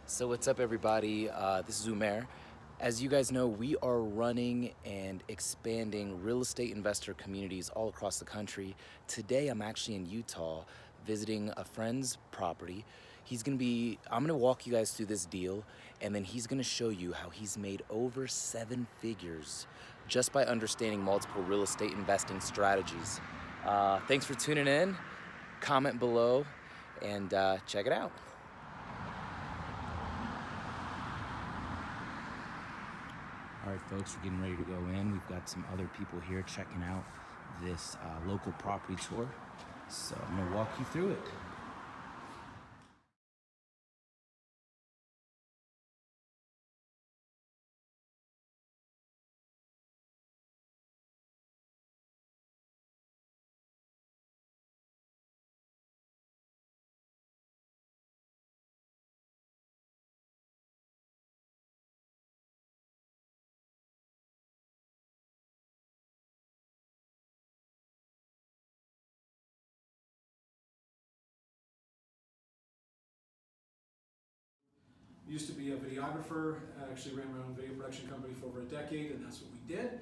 So what's up, everybody? This is Umair. As you guys know, we are running and expanding real estate investor communities all across the country. Today, I'm actually in Utah visiting a friend's property. I'm gonna walk you guys through this deal, and then he's gonna show you how he's made over 7 figures just by understanding multiple real estate investing strategies. Thanks for tuning in. Comment below and check it out. All right, folks, we're getting ready to go in. We've got some other people here checking out this local property tour. So I'm gonna walk you through it. Used to be a videographer, actually ran my own video production company for over a decade, and that's what we did.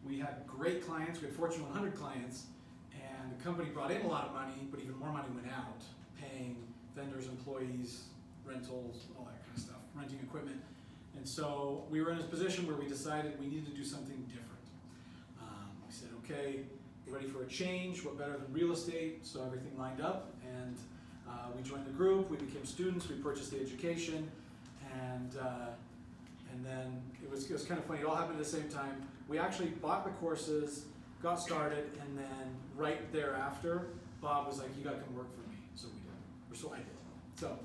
We had great clients, we had Fortune 100 clients, and the company brought in a lot of money, but even more money went out, paying vendors, employees, rentals, all that kind of stuff, renting equipment. And so we were in a position where we decided we needed to do something different. We said, okay, we're ready for a change, what better than real estate? So everything lined up, and we joined the group, we became students, we purchased the education, and then it was kind of funny. It all happened at the same time. We actually bought the courses, got started, and then right thereafter, Bob was like, "You got to come work for me." So we did, or so I did. So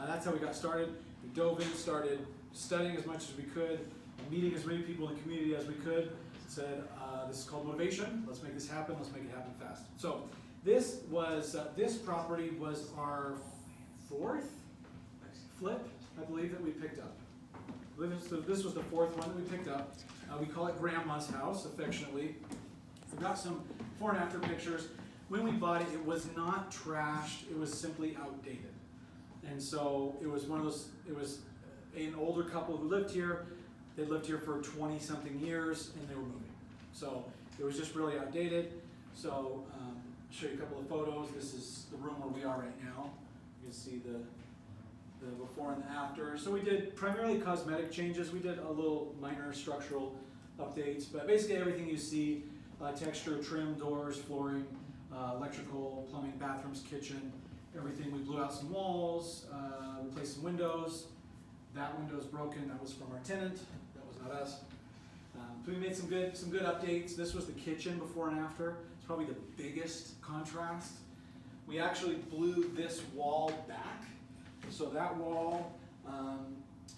that's how we got started. We dove in, started studying as much as we could, meeting as many people in the community as we could. Said, "This is called motivation. Let's make this happen. Let's make it happen fast." So this property was our fourth flip, I believe, that we picked up. So this was the fourth one that we picked up. We call it Grandma's house, affectionately. We've got some before and after pictures. When we bought it, it was not trashed. It was simply outdated. And so it was one of those, it was an older couple who lived here. They lived here for 20-something years, and they were moving. So it was just really outdated. So I'll show you a couple of photos. This is the room where we are right now. You can see the before and the after. So we did primarily cosmetic changes. We did a little minor structural updates, but basically everything you see, texture, trim, doors, flooring, electrical, plumbing, bathrooms, kitchen, everything. We blew out some walls, replaced some windows. That window's broken. That was from our tenant. That was not us. So we made some good updates. This was the kitchen before and after. It's probably the biggest contrast. We actually blew this wall back. So that wall,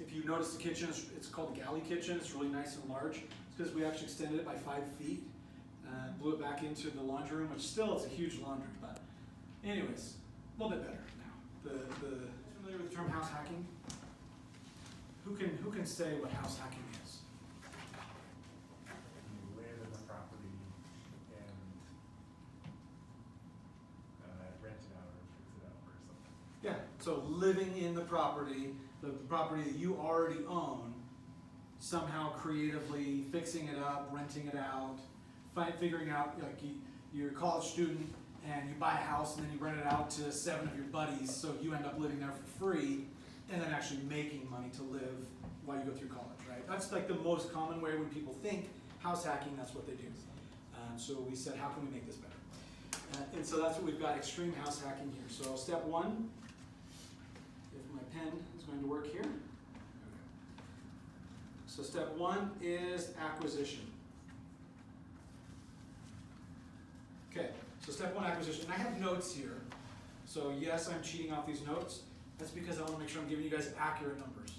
if you notice the kitchen, it's called a galley kitchen. It's really nice and large. It's because we actually extended it by 5 feet, blew it back into the laundry room, which still is a huge laundry, but anyways, a little bit better now. Familiar with the term house hacking? Who can say what house hacking is? You land in the property and rent it out or fix it up or something. Yeah, so living in the property that you already own, somehow creatively fixing it up, renting it out, figuring out, like you're a college student and you buy a house and then you rent it out to 7 of your buddies, so you end up living there for free and then actually making money to live while you go through college, right? That's like the most common way when people think house hacking, that's what they do. So we said, how can we make this better? And so that's what we've got, extreme house hacking here. So step one, if my pen is going to work here. Okay. So step one is acquisition. Okay, so step one, acquisition. And I have notes here. So yes, I'm cheating off these notes. That's because I want to make sure I'm giving you guys accurate numbers.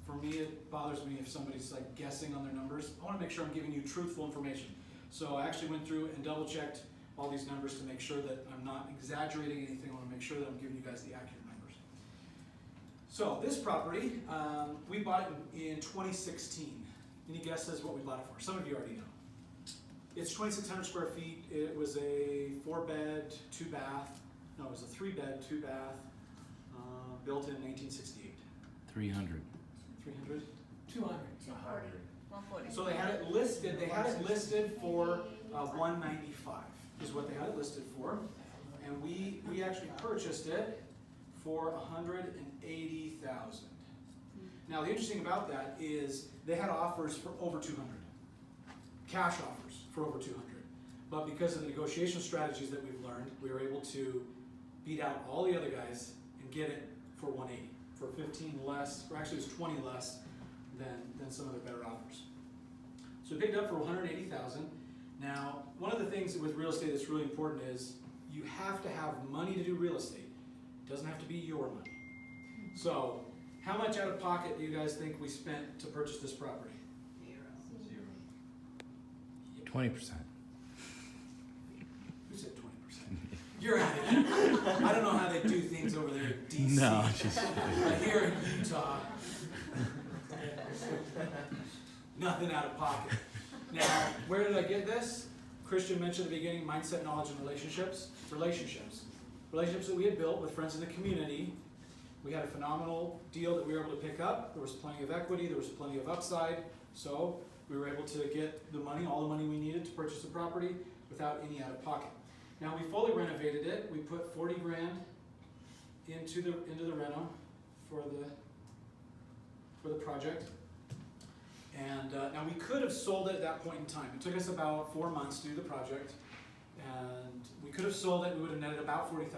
For me, it bothers me if somebody's like guessing on their numbers. I want to make sure I'm giving you truthful information. So I actually went through and double checked all these numbers to make sure that I'm not exaggerating anything. I want to make sure that I'm giving you guys the accurate numbers. So this property, we bought it in 2016. Any guesses what we bought it for? Some of you already know. It's 2,600 square feet. It was a 4-bed, 2-bath. No, it was a 3-bed, 2-bath, built in 1968. 300. 300? 200. 140. So they had it listed for 195 is what they had it listed for. And we actually purchased it for 180,000. Now the interesting about that is they had offers for over 200. Cash offers for over 200. But because of the negotiation strategies that we've learned, we were able to beat out all the other guys and get it for 180, for 15 less, or actually it was 20 less than some of their better offers. So we picked it up for 180,000. Now, one of the things with real estate that's really important is you have to have money to do real estate. It doesn't have to be your money. So, how much out of pocket do you guys think we spent to purchase this property? 20%. Who said 20%? You're out of here. I don't know how they do things over there in DC. No, just But here in Utah, nothing out of pocket. Now, where did I get this? Christian mentioned at the beginning, mindset, knowledge, and relationships. Relationships that we had built with friends in the community. We had a phenomenal deal that we were able to pick up. There was plenty of equity, there was plenty of upside. So we were able to get the money, all the money we needed to purchase the property without any out of pocket. Now we fully renovated it. We put 40 grand into the reno for the project. And now we could have sold it at that point in time. It took us about 4 months to do the project, and we could have sold it. We would have netted about $40,000,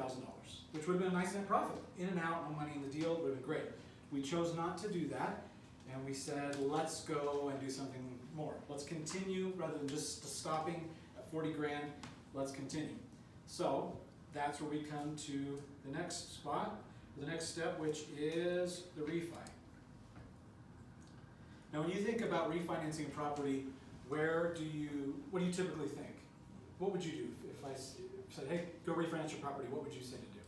which would have been a nice net profit. In and out, no money in the deal, would have been great. We chose not to do that, and we said, let's go and do something more. Let's continue rather than just stopping at 40 grand. Let's continue. So that's where we come to the next spot, the next step, which is the refi. Now, when you think about refinancing a property, what do you typically think? What would you do if I said, hey, go refinance your property? What would you say to do?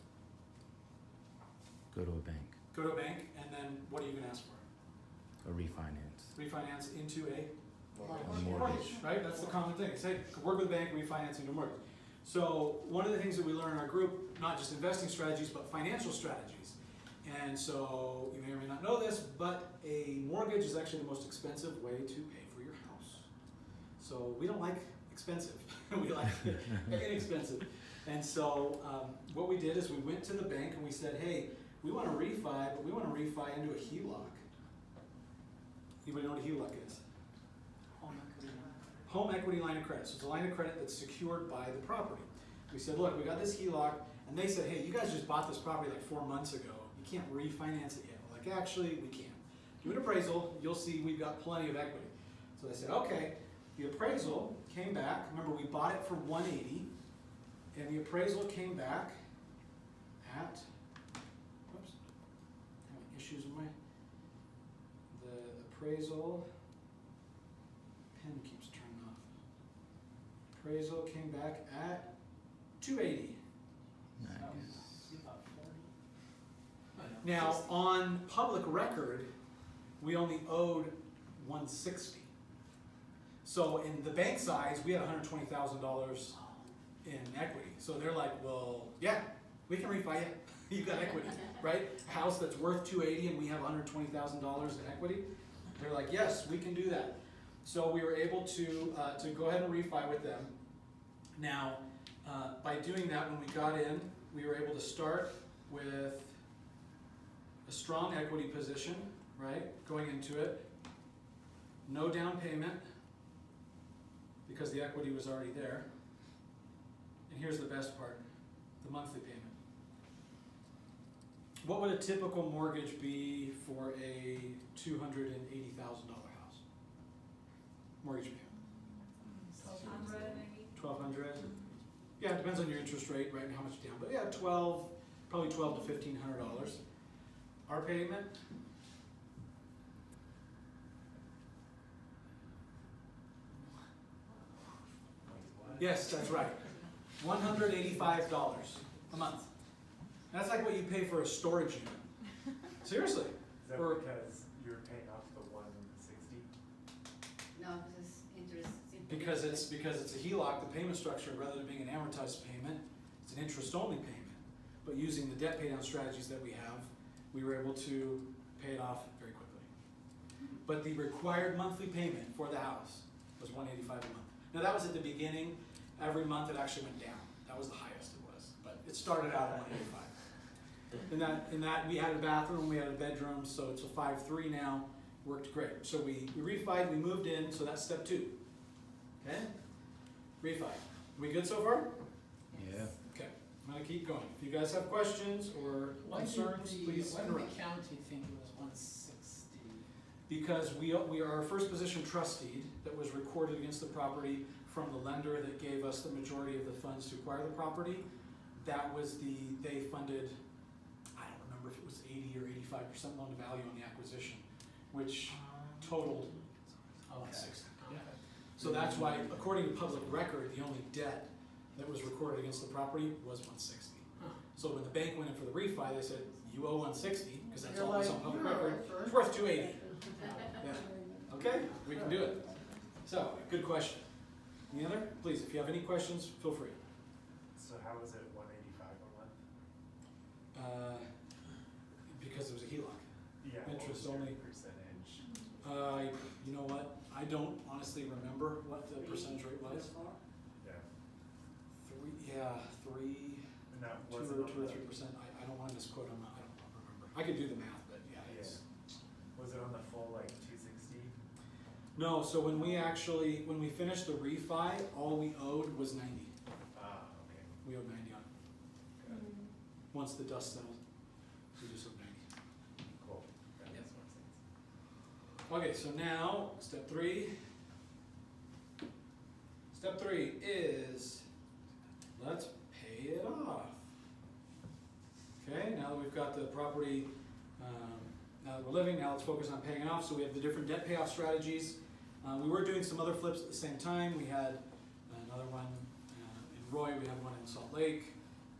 Go to a bank. Go to a bank, and then what are you going to ask for? A refinance. Refinance into a A mortgage, right? That's the common thing. Say, work with a bank, refinance into a mortgage. So one of the things that we learn in our group, not just investing strategies, but financial strategies. And so you may or may not know this, but a mortgage is actually the most expensive way to pay for your house. So we don't like expensive. We like inexpensive. And so what we did is we went to the bank and we said, hey, we want to refi, but we want to refi into a HELOC. Anybody know what a HELOC is? Home equity line of credit. So it's a line of credit that's secured by the property. We said, look, we got this HELOC, and they said, hey, you guys just bought this property like 4 months ago. You can't refinance it yet. We're like, actually, we can. Do an appraisal, you'll see we've got plenty of equity. So they said, okay. The appraisal came back. Remember, we bought it for 180, and the appraisal came back at, whoops, having issues with the appraisal, pen keeps turning off. Appraisal came back at 280. Nice. Now, on public record, we only owed 160. So in the bank size, we had $120,000 in equity. So they're like, well, yeah, we can refi it. You got equity, right? A house that's worth 280 and we have $120,000 in equity. They're like, yes, we can do that. So we were able to go ahead and refi with them. Now, by doing that, when we got in, we were able to start with a strong equity position, right? Going into it. No down payment, because the equity was already there. And here's the best part, the monthly payment. What would a typical mortgage be for a $280,000 house? Mortgage payment. 1,200 maybe. 1,200. Yeah, it depends on your interest rate, right, and how much down. But yeah, probably $1,200 to $1,500. Our payment. Yes, that's right. $185 a month. That's like what you pay for a storage unit. Seriously. Is that Or- because you're paying off the 160? No, because interest. Because it's a HELOC, the payment structure, rather than being an amortized payment, it's an interest-only payment. But using the debt paydown strategies that we have, we were able to pay it off very quickly. But the required monthly payment for the house was $185 a month. Now that was at the beginning. Every month it actually went down. That was the highest it was, but it started out at $185. In that we had a bathroom, we had a bedroom, so it's a 5.3 now. Worked great. So we refied, we moved in, so that's step 2. Okay? Refi. We good so far? Yeah. Okay. I'm gonna keep going. If you guys have questions or concerns, please Why did interrupt. the county think it was 160? Because we are our first position trustee that was recorded against the property from the lender that gave us the majority of the funds to acquire the property. That was they funded, I don't remember if it was 80 or 85% loan to value on the acquisition, which totaled 160. Yeah. So that's why, according to public record, the only debt that was recorded against the property was 160. Huh. So when the bank went in for the refi, they said, you owe 160, because that's You're all that's like, on public "No, record. sure." It's worth 280. Yeah. Okay, we can do it. So, good question. Any other? Please, if you have any questions, feel free. So how was it 185 a month? Because it was a HELOC. Yeah. what Interest was your only. percentage? You know what? I don't honestly remember what the percentage rate was. Yeah. Three, And that 2 wasn't or on the, 3%. I don't want to misquote. I don't remember. I could do the math, but yeah. It's, was it on the full like 260? No, so when we finished the refi, all we owed was 90. Ah, okay. We owed 90 on it. Got it. Once the dust settled, we just owed 90. Cool. That makes more sense. Okay, so now, step 3. Step 3 is, let's pay it off. Okay, now that we've got the property, now that we're living, now let's focus on paying it off. So we have the different debt payoff strategies. We were doing some other flips at the same time. We had another one in Roy, we had one in Salt Lake.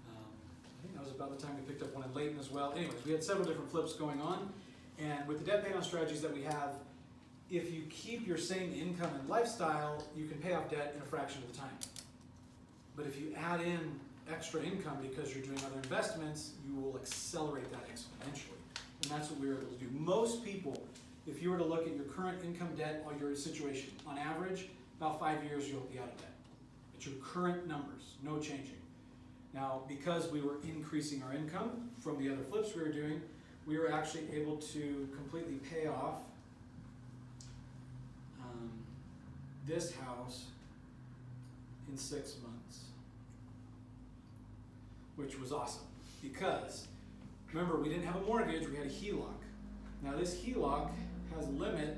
I think that was about the time we picked up one in Layton as well. Anyways, we had several different flips going on. And with the debt payoff strategies that we have, if you keep your same income and lifestyle, you can pay off debt in a fraction of the time. But if you add in extra income because you're doing other investments, you will accelerate that exponentially. And that's what we were able to do. Most people, if you were to look at your current income, debt, or your situation, on average, about 5 years you'll be out of debt. It's your current numbers, no changing. Now, because we were increasing our income from the other flips we were doing, we were actually able to completely pay off this house in 6 months, which was awesome because remember, we didn't have a mortgage, we had a HELOC. Now this HELOC has a limit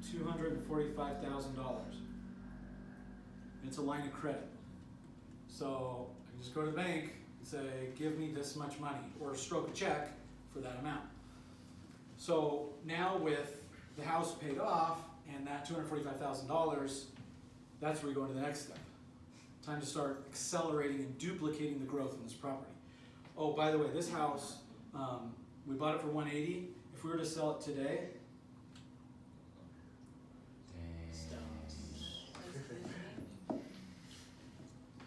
of $245,000. It's a line of credit. So I can just go to the bank and say, give me this much money, or stroke a check for that amount. So now with the house paid off and that $245,000, that's where we go into the next step. Time to start accelerating and duplicating the growth in this property. Oh, by the way, this house, we bought it for $180. If we were to sell it today,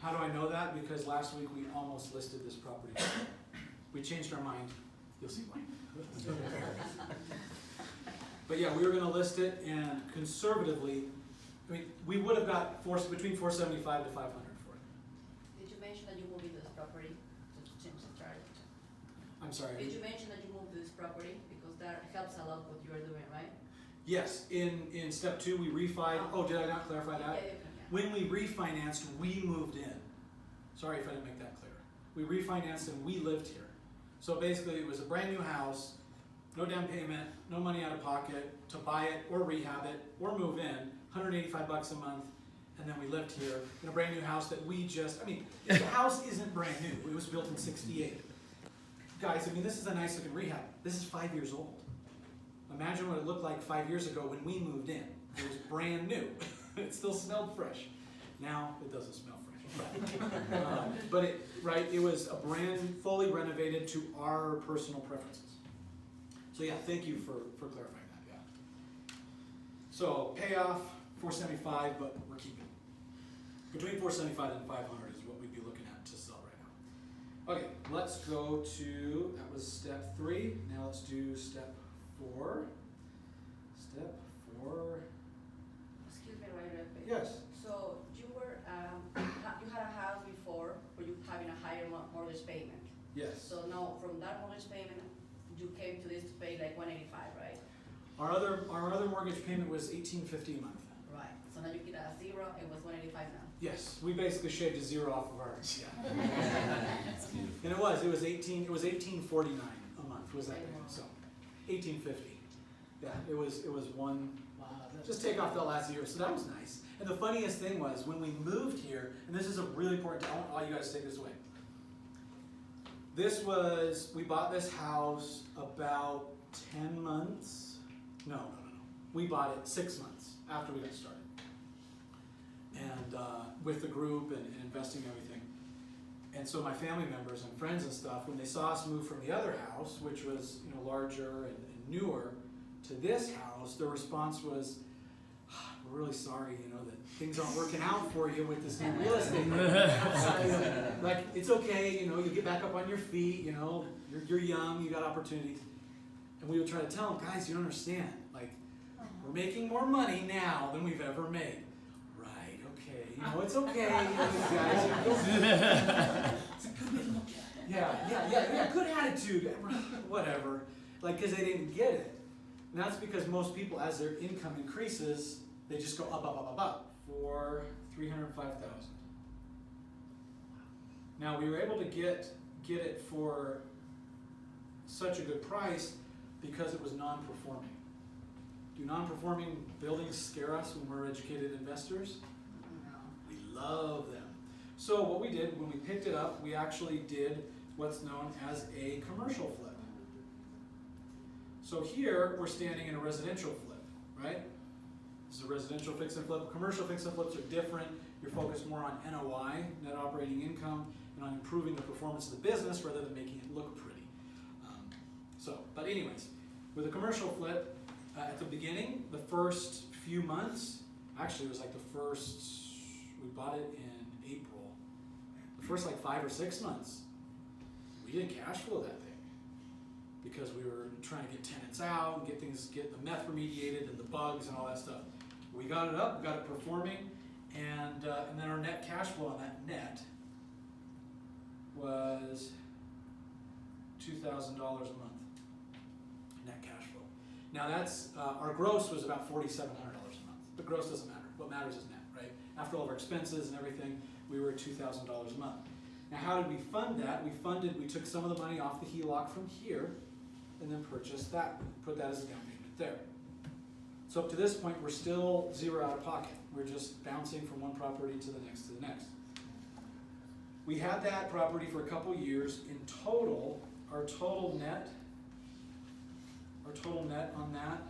how do I know that? Because last week we almost listed this property. We changed our mind. You'll see why. But yeah, we were going to list it, and conservatively, I mean, we would have got between $475 to $500 for it. Did you mention that you moved into this property to change the charge? I'm sorry. Did you mention that you moved to this property? Because that helps a lot what you are doing, right? Yes, in step 2 we refied. Oh, did I not clarify that? Yeah. When we refinanced, we moved in. Sorry if I didn't make that clear. We refinanced and we lived here. So basically it was a brand new house, no down payment, no money out of pocket to buy it or rehab it or move in, $185 a month, and then we lived here in a brand new house that we just, I mean, the house isn't brand new. It was built in '68. Guys, I mean, this is a nice looking rehab. This is 5 years old. Imagine what it looked like 5 years ago when we moved in. It was brand new. It still smelled fresh. Now it doesn't smell fresh. But it was a brand fully renovated to our personal preferences. So yeah, thank you for clarifying that. Yeah. So payoff $475, but we're keeping between $475 and $500 is what we'd be looking at to sell right now. Okay, let's go to, that was step 3. Now let's do step 4. Step 4. Excuse me, right, quick. Yes. So you were, you had a house before, but you having a higher mortgage payment. Yes. So now from that mortgage payment, you came to this to pay like 185, right? Our other mortgage payment was $18.50 a month. Right. So now you get a 0, it was 185 now. Yes, we basically shaved a 0 off of our, and it was $18.49 a month was that payment, so $18.50. Yeah, it was one. Wow, that's. Just take off that last 0, so that was nice. And the funniest thing was when we moved here, and this is a really important. I want all you guys to take this away. We bought this house about 10 months. No. We bought it 6 months after we got started. And with the group and investing everything. And so my family members and friends and stuff, when they saw us move from the other house, which was larger and newer, to this house, their response was, "We're really sorry, that things aren't working out for you with this new real estate." Like, it's okay, you get back up on your feet, you're young, you got opportunities. And we would try to tell them, guys, you don't understand. Like, we're making more money now than we've ever made. Right, okay, it's okay, guys. It's a good way to look at it. Yeah, good attitude, whatever. Like, because they didn't get it. And that's because most people, as their income increases, they just go up for $305,000. Now we were able to get it for such a good price because it was non-performing. Do non-performing buildings scare us when we're educated investors? No. We love them. So what we did when we picked it up, we actually did what's known as a commercial flip. So here we're standing in a residential flip, right? This is a residential fix and flip. Commercial fix and flips are different. You're focused more on NOI, net operating income, and on improving the performance of the business rather than making it look pretty. But anyways, with a commercial flip, at the beginning, the first few months, actually it was like we bought it in April. The first 5 or 6 months, we didn't cash flow that thing because we were trying to get tenants out and get the meth remediated and the bugs and all that stuff. We got it up, we got it performing, and then our net cash flow on that net was $2,000 a month. Net cash flow. Now that's our gross was about $4,700 a month. But gross doesn't matter. What matters is net, right? After all of our expenses and everything, we were at $2,000 a month. Now how did we fund that? We took some of the money off the HELOC from here and then purchased that. Put that as a down payment there. So up to this point, we're still 0 out of pocket. We're just bouncing from one property to the next to the next. We had that property for a couple years. In total, our total net on that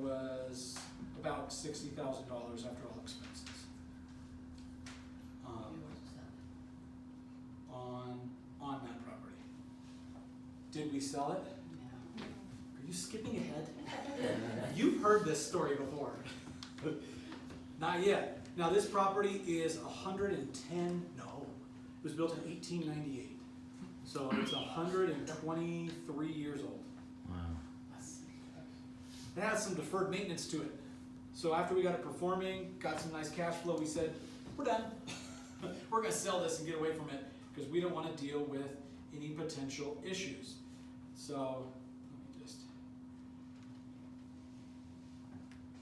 was about $60,000 after all expenses. On that property. Did we sell it? Yeah. Are you skipping ahead? You've heard this story before. Not yet. Now this property is it was built in 1898. So it's 123 years old. Wow. It has some deferred maintenance to it. So after we got it performing, got some nice cash flow, we said, we're done. We're gonna sell this and get away from it because we don't want to deal with any potential issues. So let me just.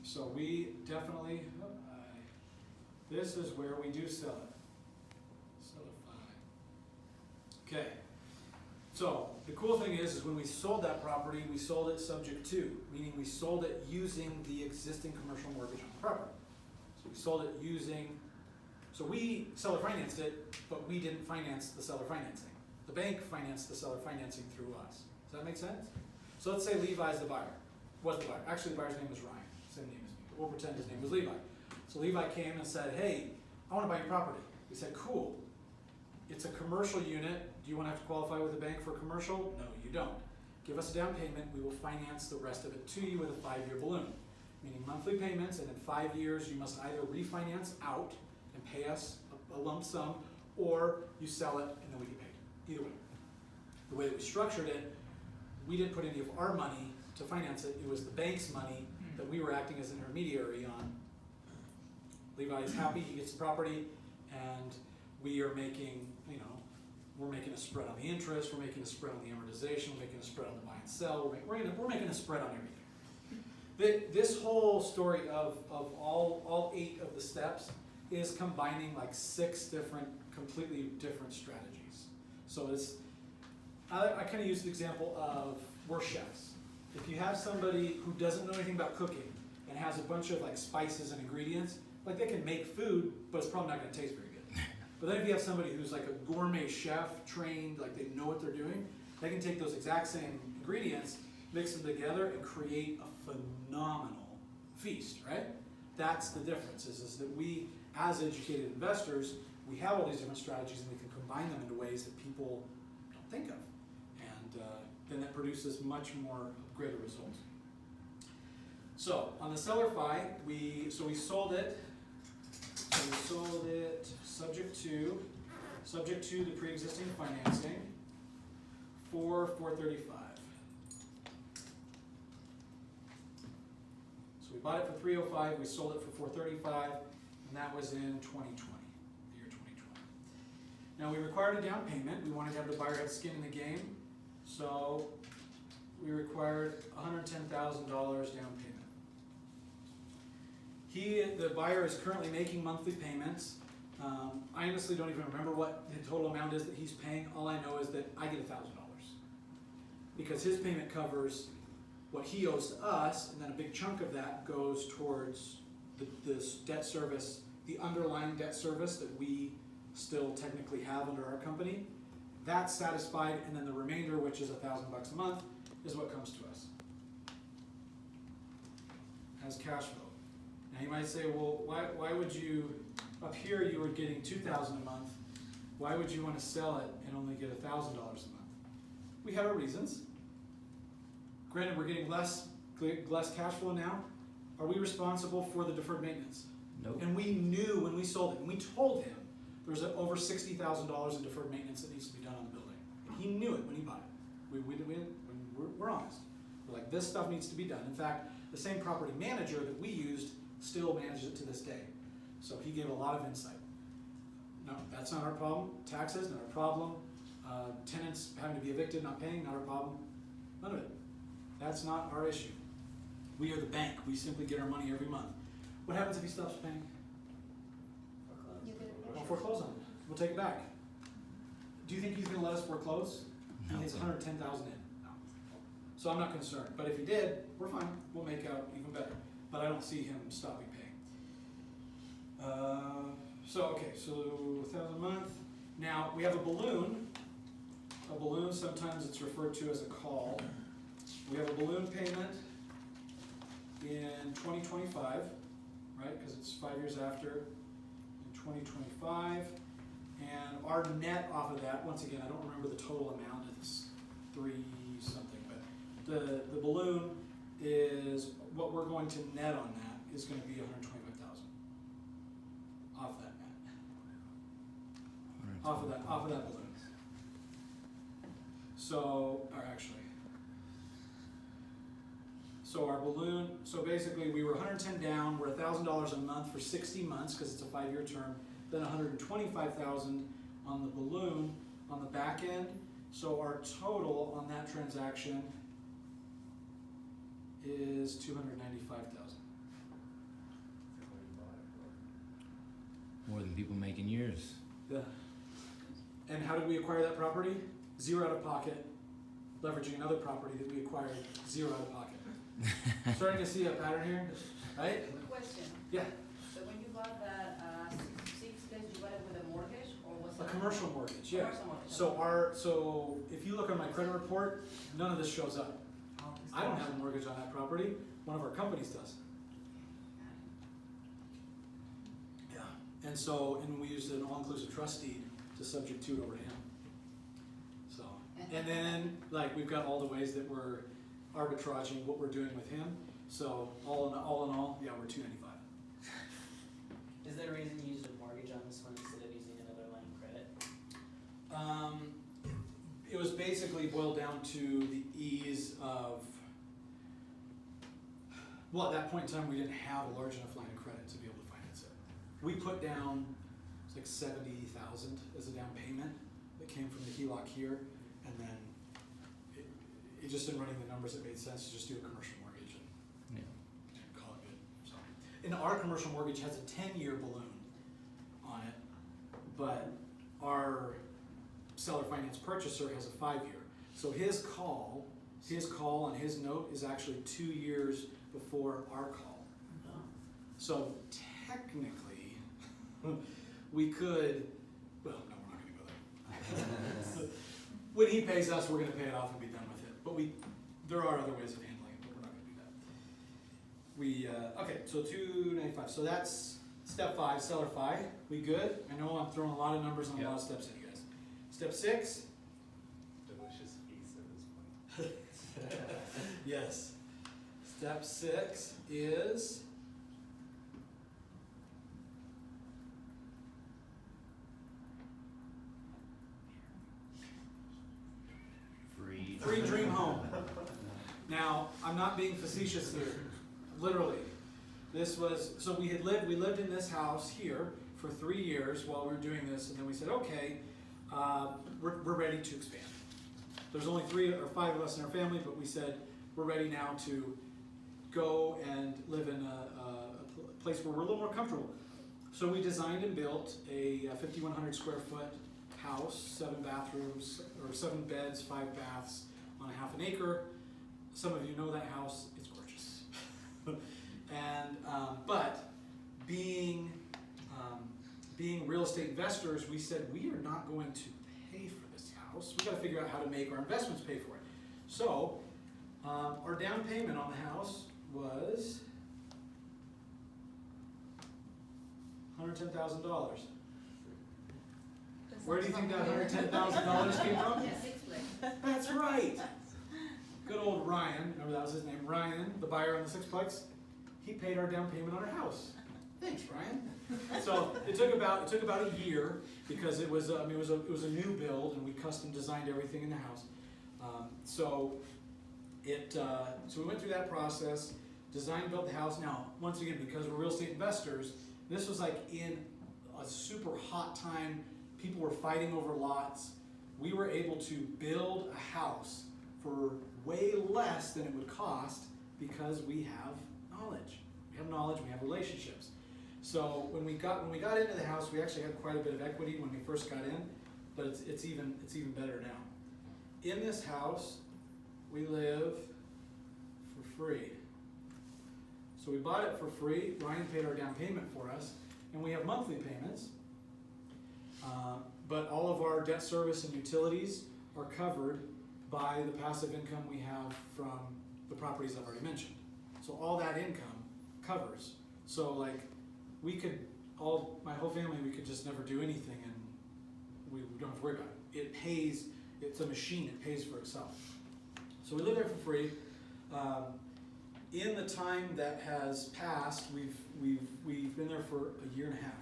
So we definitely. This is where we do sell it. Sell it 5. Okay. So the cool thing is when we sold that property, we sold it subject to, meaning we sold it using the existing commercial mortgage on the property. So we sold it using. So we seller financed it, but we didn't finance the seller financing. The bank financed the seller financing through us. Does that make sense? So let's say Levi's the buyer. Was the buyer. Actually, the buyer's name was Ryan. Same name as me. But we'll pretend his name was Levi. So Levi came and said, hey, I want to buy your property. We said, cool. It's a commercial unit. Do you want to have to qualify with the bank for commercial? No, you don't. Give us a down payment. We will finance the rest of it to you with a 5-year balloon. Meaning monthly payments, and in 5 years you must either refinance out and pay us a lump sum, or you sell it and then we get paid. either way. The way that we structured it, we didn't put any of our money to finance it. It was the bank's money that we were acting as an intermediary on. Levi's happy, he gets the property, and we are making, we're making a spread on the interest, we're making a spread on the amortization, we're making a spread on the buy and sell, we're making a spread on everything. This whole story of all 8 of the steps is combining like 6 different, completely different strategies. So I kind of use the example of we're chefs. If you have somebody who doesn't know anything about cooking and has a bunch of like spices and ingredients, like they can make food, but it's probably not going to taste very good. But then if you have somebody who's like a gourmet chef, trained, like they know what they're doing, they can take those exact same ingredients, mix them together, and create a phenomenal feast, right? That's the difference, is that we, as educated investors, we have all these different strategies and we can combine them into ways that people don't think of. And then that produces much more greater results. So on the seller fi, we sold it. So we sold it subject to the pre-existing financing for $435. So we bought it for $305. We sold it for $435, and that was in 2020, the year 2020. Now we required a down payment. We wanted to have the buyer have skin in the game, so we required $110,000 down payment. The buyer is currently making monthly payments. I honestly don't even remember what the total amount is that he's paying. All I know is that I get $1,000 because his payment covers what he owes to us, and then a big chunk of that goes towards this debt service, the underlying debt service that we still technically have under our company. That's satisfied, and then the remainder, which is $1,000 a month, is what comes to us as cash flow. Now you might say, well, why would you, up here you were getting $2,000 a month, why would you want to sell it and only get $1,000 a month? We have our reasons. Granted, we're getting less cash flow now. Are we responsible for the deferred maintenance? Nope. And we knew when we sold it, and we told him there's over $60,000 in deferred maintenance that needs to be done on the building. And he knew it when he bought it. We're honest. We're like, this stuff needs to be done. In fact, the same property manager that we used still manages it to this day. So he gave a lot of insight. No, that's not our problem. Taxes, not our problem. Tenants having to be evicted, not paying, not our problem. None of it. That's not our issue. We are the bank. We simply get our money every month. What happens if he stops paying? We'll foreclose on it. We'll take it back. Do you think he's going to let us foreclose? No. He has $110,000 in. No. So I'm not concerned. But if he did, we're fine. We'll make out even better. But I don't see him stopping paying. So $1,000 a month. Now we have a balloon. A balloon, sometimes it's referred to as a call. We have a balloon payment in 2025, right? Because it's 5 years after, in 2025. And our net off of that, once again, I don't remember the total amount, it's 3 something, but the balloon is, what we're going to net on that is going to be $125,000 off that net. Off of that balloon. So, or actually, so our balloon, so basically we were 110 down, we're $1,000 a month for 60 months because it's a 5-year term, then 125,000 on the balloon on the back end. So our total on that transaction is 295,000. More than people make in years. Yeah. And how did we acquire that property? 0 out of pocket, leveraging another property that we acquired 0 out of pocket. Starting to see a pattern here, right? Quick question. Yeah, So when you bought that 6 days, you bought it with a mortgage or was it? a commercial mortgage, yeah. Commercial mortgage. So if you look on my credit report, none of this shows up. I don't have a mortgage on that property, one of our companies does. Yeah. And we used an all-inclusive trust deed to subject to it over to him. So, and then like we've got all the ways that we're arbitraging what we're doing with him. So all in all, yeah, we're 295. Is there a reason you used a mortgage on this one instead of using another line of credit? it was basically boiled down to the ease of, well, at that point in time, we didn't have a large enough line of credit to be able to finance it. We put down, it's like 70,000 as a down payment that came from the HELOC here, and then it just in running the numbers, it made sense to just do a commercial mortgage and call it good. So, and our commercial mortgage has a 10-year balloon on it, but our seller finance purchaser has a 5-year. So his call on his note is actually 2 years before our call. So technically, we could, well, no, we're not gonna go there. When he pays us, we're gonna pay it off and be done with it. But there are other ways of handling it, but we're not gonna do that. Okay, so 295. So that's step 5, seller fi. We good? I know I'm throwing a lot of numbers and a lot of steps at you guys. Step 6. Delicious feast at this point. Yes. Step 6 is free dream home. Now, I'm not being facetious here. Literally. This was, so we lived in this house here for 3 years while we were doing this, and then we said, okay, we're ready to expand. There's only 3 or 5 of us in our family, but we said, we're ready now to go and live in a place where we're a little more comfortable. So we designed and built a 5,100 square foot house, 7 bathrooms, or 7 beds, 5 baths on a half an acre. Some of you know that house, it's gorgeous. And, but being real estate investors, we said we are not going to pay for this house. We gotta figure out how to make our investments pay for it. So, our down payment on the house was $110,000. Where do you think that $110,000 came from? Yeah, 6-plex. That's right. Good old Ryan, remember that was his name, Ryan, the buyer on the 6-plex. He paid our down payment on our house. Thanks, Ryan. So it took about a year because it was it was a new build and we custom designed everything in the house. So we went through that process, designed, built the house. Now, once again, because we're real estate investors, this was like in a super hot time. People were fighting over lots. We were able to build a house for way less than it would cost because we have knowledge. We have knowledge, we have relationships. So when we got into the house, we actually had quite a bit of equity when we first got in, but it's even better now. In this house, we live for free. So we bought it for free. Ryan paid our down payment for us, and we have monthly payments. But all of our debt service and utilities are covered by the passive income we have from the properties I've already mentioned. So all that income covers. So like my whole family, we could just never do anything and we don't have to worry about it. It pays, it's a machine, it pays for itself. So we live there for free. In the time that has passed, we've been there for a year and a half.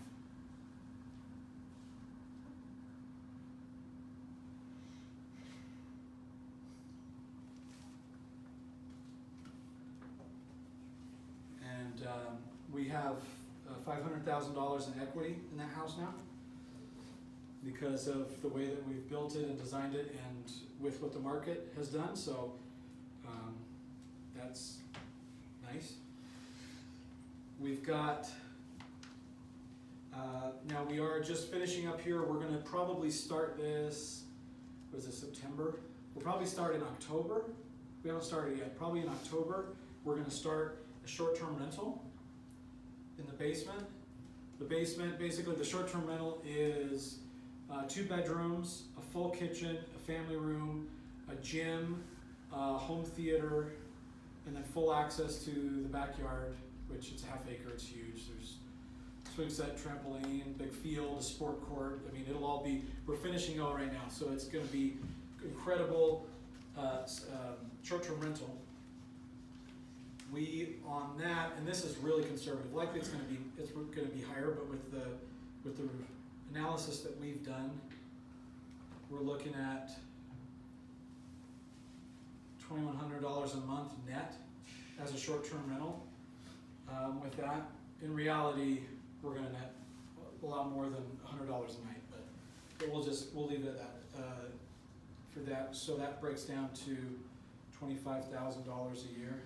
And we have $500,000 in equity in that house now because of the way that we've built it and designed it and with what the market has done. So that's nice. We've got, now we are just finishing up here. We're gonna probably start this, was it September? We'll probably start in October. We haven't started yet. Probably in October, we're gonna start a short-term rental in the basement. The basement, basically the short-term rental is 2 bedrooms, a full kitchen, a family room, a gym, home theater, and then full access to the backyard, which it's a half acre, it's huge. There's swing set, trampoline, big field, a sport court. I mean, it'll all be, we're finishing all right now, so it's gonna be incredible short-term rental. We, on that, and this is really conservative, likely it's gonna be higher, but with the analysis that we've done, we're looking at $2,100 a month net as a short-term rental. With that, in reality, we're gonna net a lot more than $100 a night, but we'll leave it at that. For that, so that breaks down to $25,000 a year.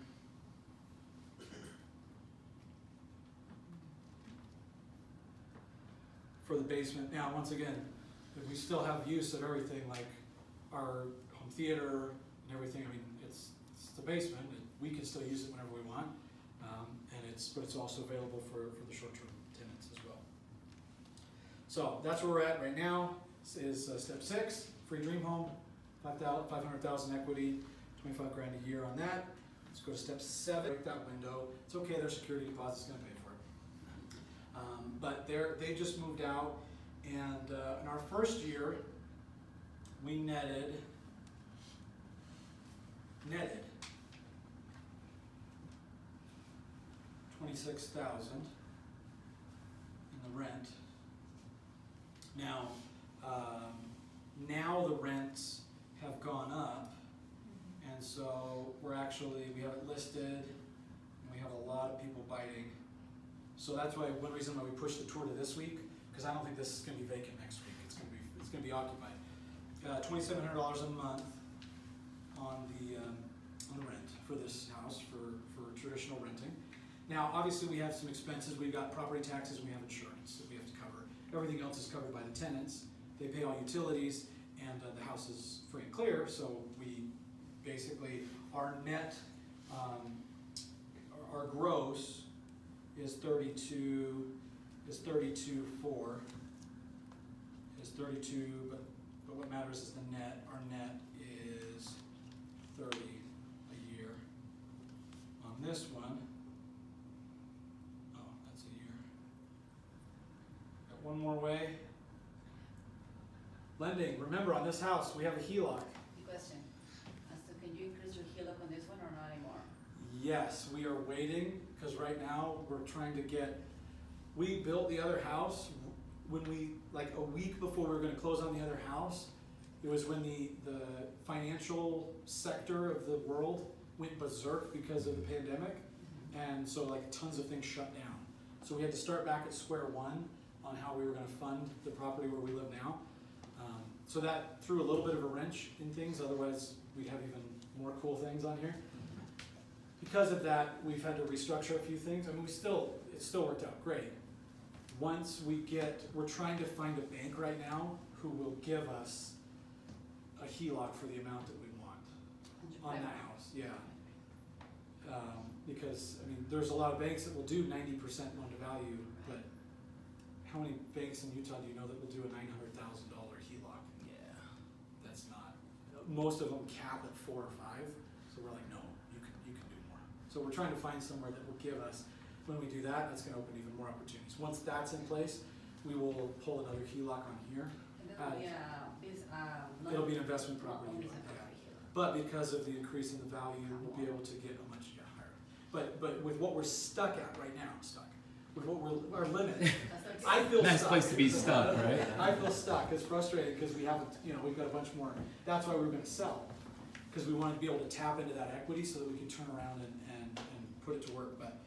For the basement. Now, once again, we still have use of everything, like our home theater and everything. I mean, it's the basement, and we can still use it whenever we want, but it's also available for the short-term tenants as well. So that's where we're at right now. This is step 6, free dream home, 500,000 equity, 25 grand a year on that. Let's go to step 7. Break that window. It's okay. Their security deposit's going to pay for it. But they just moved out, and in our first year, we netted $26,000 in the rent. Now, now the rents have gone up, and so we have it listed, and we have a lot of people biting. So that's why one reason why we pushed the tour to this week, because I don't think this is going to be vacant next week. It's going to be occupied. $2,700 a month on the rent for this house for traditional renting. Now, obviously, we have some expenses. We've got property taxes. We have insurance that we have to cover. Everything else is covered by the tenants. They pay all utilities, and the house is free and clear. So we basically, our net, our gross is 32, is 32.4, is 32, but what matters is the net. Our net is 30 a year. On this one, oh, that's a year. Got one more way. Lending. Remember, on this house, we have a HELOC. Question. So can you increase your HELOC on this one or not anymore? Yes, we are waiting, because right now we're trying to we built the other house when like a week before we were going to close on the other house. It was when the financial sector of the world went berserk because of the pandemic, and so like tons of things shut down. So we had to start back at square one on how we were going to fund the property where we live now. So that threw a little bit of a wrench in things, otherwise we'd have even more cool things on here. Because of that, we've had to restructure a few things. I mean, it still worked out great. We're trying to find a bank right now who will give us a HELOC for the amount that we want on that house, yeah. Because, I mean, there's a lot of banks that will do 90% loan to value, but how many banks in Utah do you know that will do a $900,000 HELOC? Yeah. That's not. Most of them cap at 4 or 5, so we're like, no, you can do more. So we're trying to find somewhere that will give us, when we do that, that's going to open even more opportunities. Once that's in place, we will pull another HELOC on here. And that will be It'll be an investment property. Only HELOC, yeah. HELOC. But because of the increase in the value, we'll be able to get a much higher. But with what we're stuck at right now, with what our limit, I feel Nice stuck. place to be stuck, right? I feel stuck. It's frustrating because we haven't, we've got a bunch more. That's why we were going to sell, because we wanted to be able to tap into that equity so that we could turn around and put it to work. But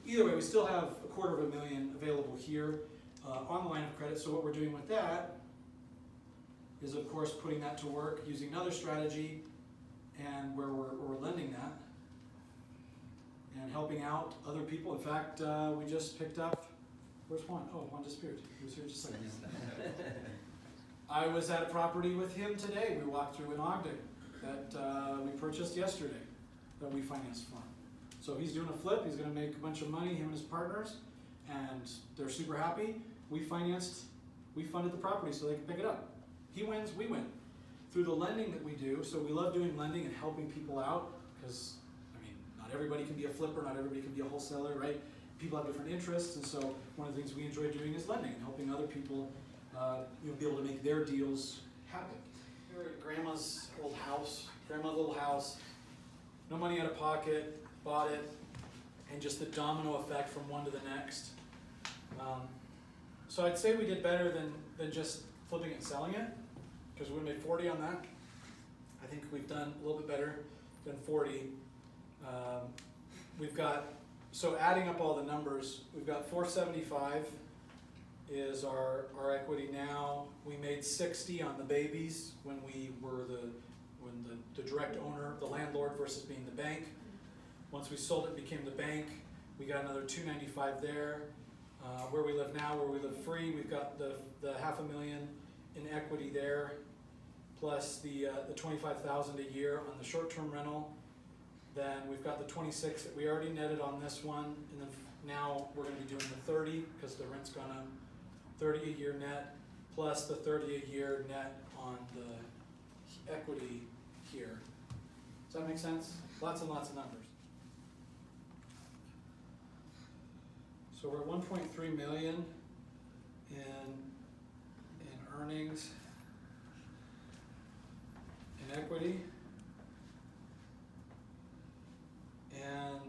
either way, we still have $250,000 available here on the line of credit. So what we're doing with that is, of course, putting that to work using another strategy, and where we're lending that and helping out other people. In fact, we just picked up. Where's Juan? Oh, Juan disappeared. He was here just a second. I was at a property with him today. We walked through in Ogden that we purchased yesterday, that we financed for him. So he's doing a flip. He's going to make a bunch of money, him and his partners, and they're super happy. We funded the property so they can pick it up. He wins, we win. Through the lending that we do, so we love doing lending and helping people out, because, I mean, not everybody can be a flipper, not everybody can be a wholesaler, right? People have different interests, and so one of the things we enjoy doing is lending and helping other people be able to make their deals happen. Here at Grandma's old house, Grandma's little house, no money out of pocket, bought it, and just the domino effect from one to the next. So I'd say we did better than just flipping and selling it, because we made 40 on that. I think we've done a little bit better then 40. We've got, so adding up all the numbers, we've got 475 is our equity now. We made 60 on the babies when we were the direct owner, the landlord versus being the bank. Once we sold it, became the bank. We got another 295 there. Where we live now, where we live free, we've got the $500,000 in equity there, plus the 25,000 a year on the short-term rental. Then we've got the 26 that we already netted on this one, and then now we're going to be doing the 30 because the rent's gone up. 30 a year net, plus the 30 a year net on the equity here. Does that make sense? Lots and lots of numbers. So we're 1.3 million in earnings, in equity, and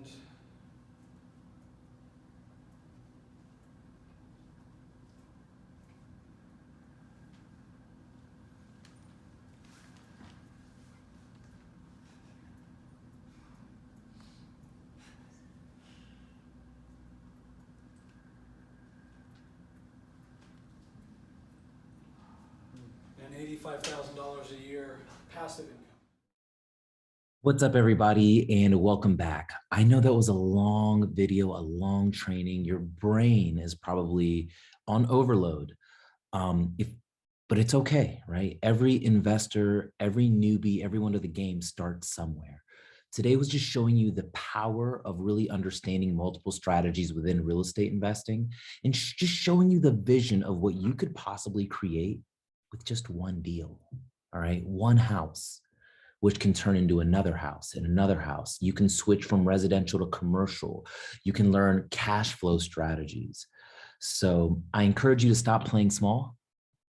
$85,000 a year passive income. What's up, everybody, and welcome back. I know that was a long video, a long training. Your brain is probably on overload, but it's okay, right? Every investor, every newbie, everyone to the game starts somewhere. Today was just showing you the power of really understanding multiple strategies within real estate investing and just showing you the vision of what you could possibly create with just one deal, all right? One house, which can turn into another house and another house. You can switch from residential to commercial. You can learn cash flow strategies. So I encourage you to stop playing small.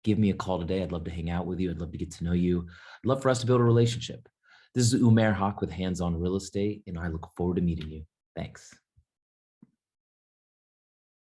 Give me a call today. I'd love to hang out with you. I'd love to get to know you. I'd love for us to build a relationship. This is Umair Haq with Hands on Real Estate, and I look forward to meeting you. Thanks.